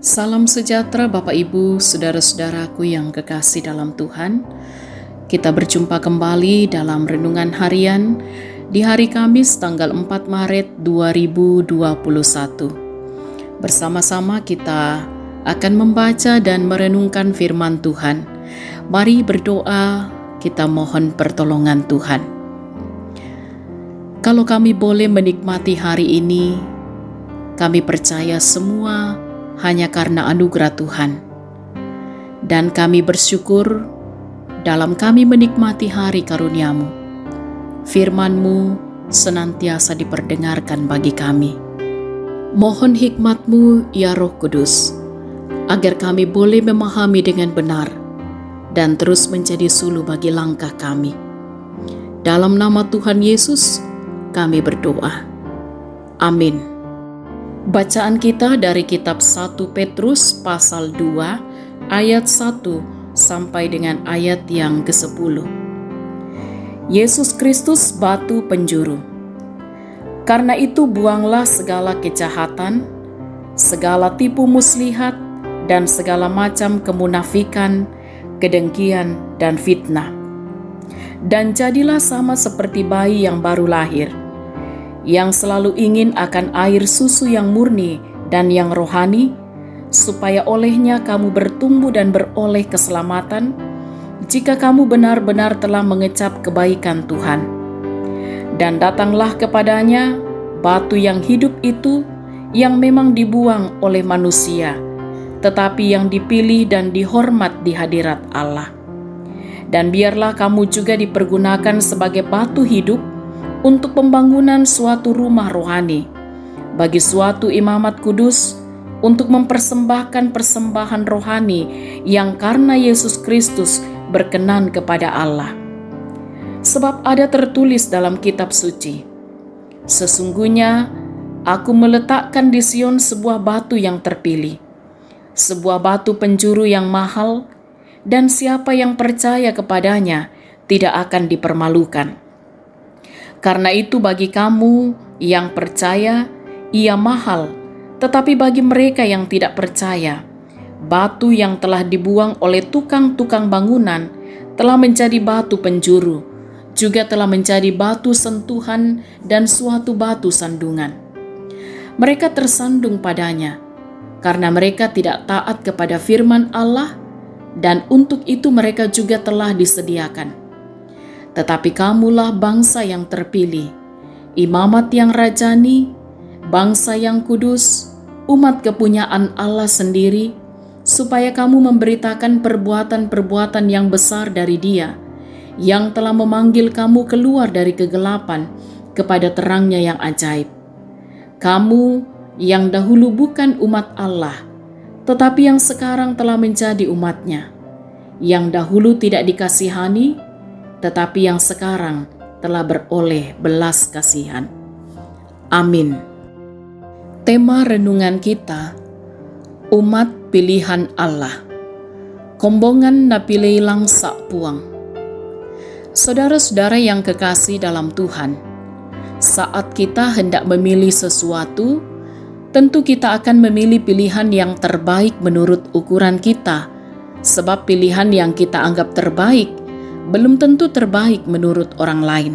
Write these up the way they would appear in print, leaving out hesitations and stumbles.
Salam sejahtera Bapak Ibu, saudara-saudaraku yang kekasih dalam Tuhan. Kita berjumpa kembali dalam renungan harian di hari Kamis tanggal 4 Maret 2021. Bersama-sama kita akan membaca dan merenungkan firman Tuhan. Mari berdoa, kita mohon pertolongan Tuhan. Kalau kami boleh menikmati hari ini, kami percaya semua hanya karena anugerah Tuhan. Dan kami bersyukur dalam kami menikmati hari karunia-Mu. Firman-Mu senantiasa diperdengarkan bagi kami. Mohon hikmat-Mu, ya Roh Kudus, agar kami boleh memahami dengan benar dan terus menjadi suluh bagi langkah kami. Dalam nama Tuhan Yesus, kami berdoa. Amin. Bacaan kita dari kitab 1 Petrus pasal 2 ayat 1 sampai dengan ayat yang ke-10. Yesus Kristus batu penjuru. Karena itu buanglah segala kejahatan, segala tipu muslihat, dan segala macam kemunafikan, kedengkian, dan fitnah. Dan jadilah sama seperti bayi yang baru lahir, yang selalu ingin akan air susu yang murni dan yang rohani, supaya olehnya kamu bertumbuh dan beroleh keselamatan, jika kamu benar-benar telah mengecap kebaikan Tuhan. Dan datanglah kepadanya batu yang hidup itu, yang memang dibuang oleh manusia, tetapi yang dipilih dan dihormat di hadirat Allah. Dan biarlah kamu juga dipergunakan sebagai batu hidup untuk pembangunan suatu rumah rohani, bagi suatu imamat kudus, untuk mempersembahkan persembahan rohani yang karena Yesus Kristus berkenan kepada Allah. Sebab ada tertulis dalam kitab suci, sesungguhnya aku meletakkan di Sion sebuah batu yang terpilih, sebuah batu penjuru yang mahal, dan siapa yang percaya kepadanya tidak akan dipermalukan. Karena itu bagi kamu yang percaya, ia mahal, tetapi bagi mereka yang tidak percaya, batu yang telah dibuang oleh tukang-tukang bangunan telah menjadi batu penjuru, juga telah menjadi batu sentuhan dan suatu batu sandungan. Mereka tersandung padanya, karena mereka tidak taat kepada firman Allah, dan untuk itu mereka juga telah disediakan. Tetapi kamulah bangsa yang terpilih, imamat yang rajani, bangsa yang kudus, umat kepunyaan Allah sendiri, supaya kamu memberitakan perbuatan-perbuatan yang besar dari Dia, yang telah memanggil kamu keluar dari kegelapan kepada terangnya yang ajaib. Kamu yang dahulu bukan umat Allah, tetapi yang sekarang telah menjadi umat-Nya, yang dahulu tidak dikasihani, tetapi yang sekarang telah beroleh belas kasihan. Amin. Tema renungan kita, umat pilihan Allah. Kombongan napilei lang sak puang. Saudara-saudara yang kekasih dalam Tuhan, saat kita hendak memilih sesuatu, tentu kita akan memilih pilihan yang terbaik menurut ukuran kita, sebab pilihan yang kita anggap terbaik belum tentu terbaik menurut orang lain.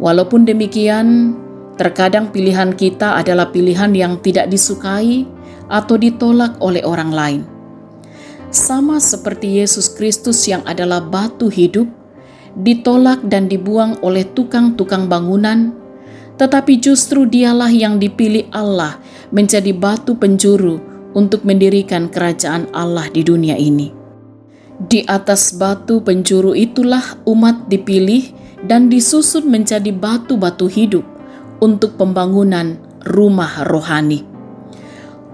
Walaupun demikian, terkadang pilihan kita adalah pilihan yang tidak disukai atau ditolak oleh orang lain. Sama seperti Yesus Kristus yang adalah batu hidup, ditolak dan dibuang oleh tukang-tukang bangunan, tetapi justru Dialah yang dipilih Allah menjadi batu penjuru untuk mendirikan kerajaan Allah di dunia ini. Di atas batu penjuru itulah umat dipilih dan disusun menjadi batu-batu hidup untuk pembangunan rumah rohani.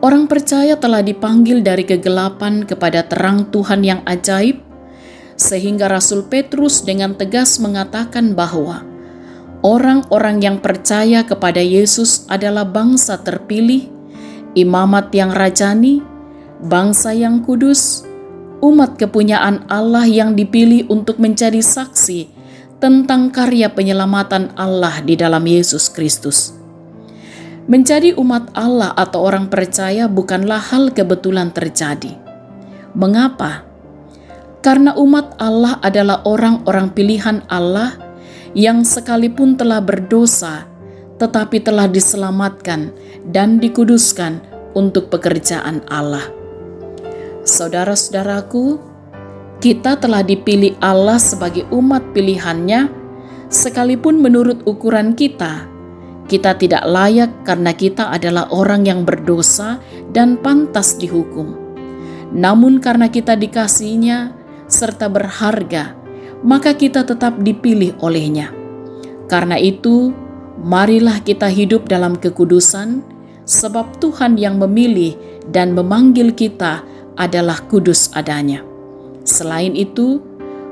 Orang percaya telah dipanggil dari kegelapan kepada terang Tuhan yang ajaib, sehingga Rasul Petrus dengan tegas mengatakan bahwa orang-orang yang percaya kepada Yesus adalah bangsa terpilih, imamat yang rajani, bangsa yang kudus, umat kepunyaan Allah yang dipilih untuk menjadi saksi tentang karya penyelamatan Allah di dalam Yesus Kristus. Menjadi umat Allah atau orang percaya bukanlah hal kebetulan terjadi. Mengapa? Karena umat Allah adalah orang-orang pilihan Allah yang sekalipun telah berdosa, tetapi telah diselamatkan dan dikuduskan untuk pekerjaan Allah. Saudara-saudaraku, kita telah dipilih Allah sebagai umat pilihannya, sekalipun menurut ukuran kita tidak layak karena kita adalah orang yang berdosa dan pantas dihukum. Namun karena kita dikasihinya serta berharga, maka kita tetap dipilih olehnya. Karena itu, marilah kita hidup dalam kekudusan, sebab Tuhan yang memilih dan memanggil kita adalah kudus adanya. Selain itu,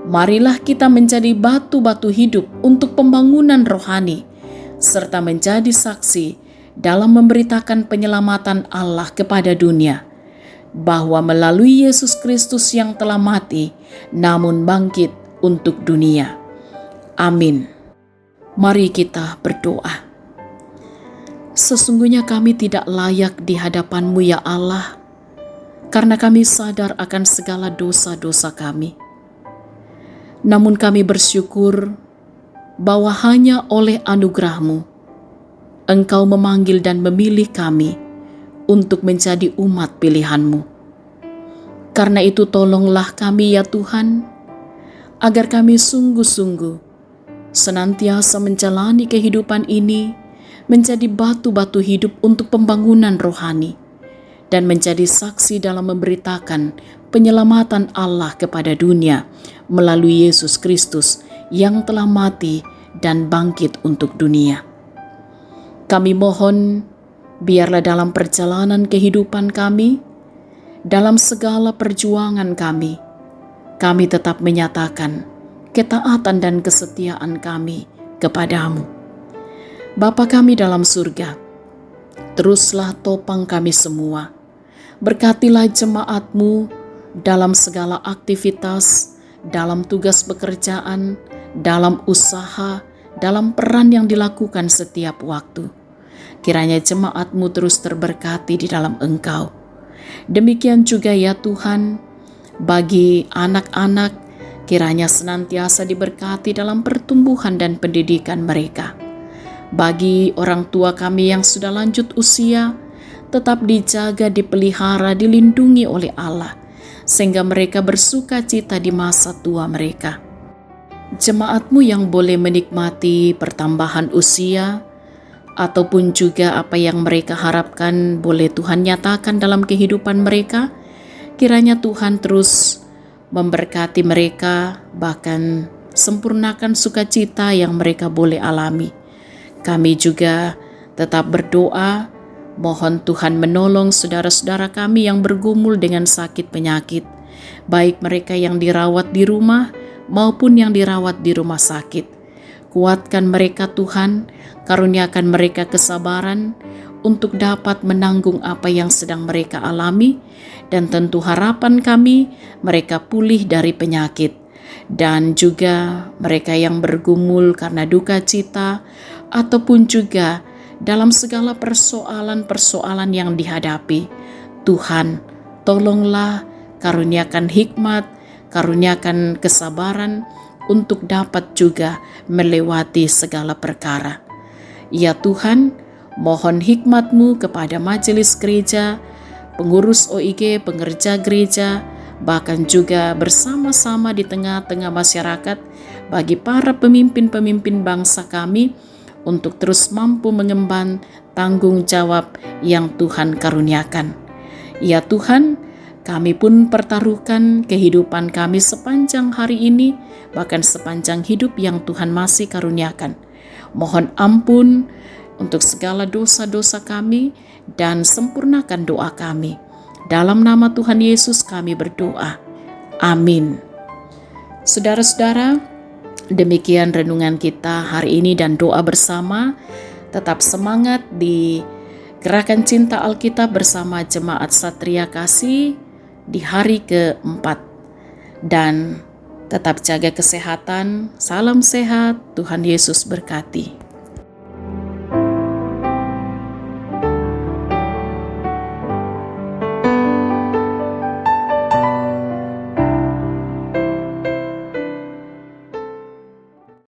marilah kita menjadi batu-batu hidup untuk pembangunan rohani, serta menjadi saksi dalam memberitakan penyelamatan Allah kepada dunia, bahwa melalui Yesus Kristus yang telah mati, namun bangkit untuk dunia. Amin. Mari kita berdoa. Sesungguhnya kami tidak layak di hadapan-Mu ya Allah, karena kami sadar akan segala dosa-dosa kami. Namun kami bersyukur bahwa hanya oleh anugerah-Mu, Engkau memanggil dan memilih kami untuk menjadi umat pilihan-Mu. Karena itu tolonglah kami ya Tuhan, agar kami sungguh-sungguh senantiasa menjalani kehidupan ini menjadi batu-batu hidup untuk pembangunan rohani, dan menjadi saksi dalam memberitakan penyelamatan Allah kepada dunia melalui Yesus Kristus yang telah mati dan bangkit untuk dunia. Kami mohon, biarlah dalam perjalanan kehidupan kami, dalam segala perjuangan kami tetap menyatakan ketaatan dan kesetiaan kami kepada-Mu. Bapa kami dalam surga, teruslah topang kami semua. Berkatilah jemaat-Mu dalam segala aktivitas, dalam tugas pekerjaan, dalam usaha, dalam peran yang dilakukan setiap waktu. Kiranya jemaat-Mu terus terberkati di dalam Engkau. Demikian juga ya Tuhan, bagi anak-anak, kiranya senantiasa diberkati dalam pertumbuhan dan pendidikan mereka. Bagi orang tua kami yang sudah lanjut usia, tetap dijaga, dipelihara, dilindungi oleh Allah, sehingga mereka bersuka cita di masa tua mereka. Jemaat-Mu yang boleh menikmati pertambahan usia, ataupun juga apa yang mereka harapkan boleh Tuhan nyatakan dalam kehidupan mereka, kiranya Tuhan terus memberkati mereka, bahkan sempurnakan sukacita yang mereka boleh alami. Kami juga tetap berdoa, mohon Tuhan menolong saudara-saudara kami yang bergumul dengan sakit penyakit, baik mereka yang dirawat di rumah maupun yang dirawat di rumah sakit. Kuatkan mereka Tuhan, karuniakan mereka kesabaran untuk dapat menanggung apa yang sedang mereka alami, dan tentu harapan kami mereka pulih dari penyakit. Dan juga mereka yang bergumul karena duka cita, ataupun juga dalam segala persoalan-persoalan yang dihadapi, Tuhan tolonglah, karuniakan hikmat, karuniakan kesabaran untuk dapat juga melewati segala perkara. Ya Tuhan, mohon hikmat-Mu kepada majelis gereja, pengurus OIG, pengerja gereja, bahkan juga bersama-sama di tengah-tengah masyarakat, bagi para pemimpin-pemimpin bangsa kami, untuk terus mampu mengemban tanggung jawab yang Tuhan karuniakan. Ya Tuhan, kami pun pertaruhkan kehidupan kami sepanjang hari ini, bahkan sepanjang hidup yang Tuhan masih karuniakan. Mohon ampun untuk segala dosa-dosa kami dan sempurnakan doa kami. Dalam nama Tuhan Yesus kami berdoa. Amin. Saudara-saudara, demikian renungan kita hari ini dan doa bersama. Tetap semangat di Gerakan Cinta Alkitab bersama Jemaat Satria Kasih di hari ke-4. Dan tetap jaga kesehatan. Salam sehat, Tuhan Yesus berkati.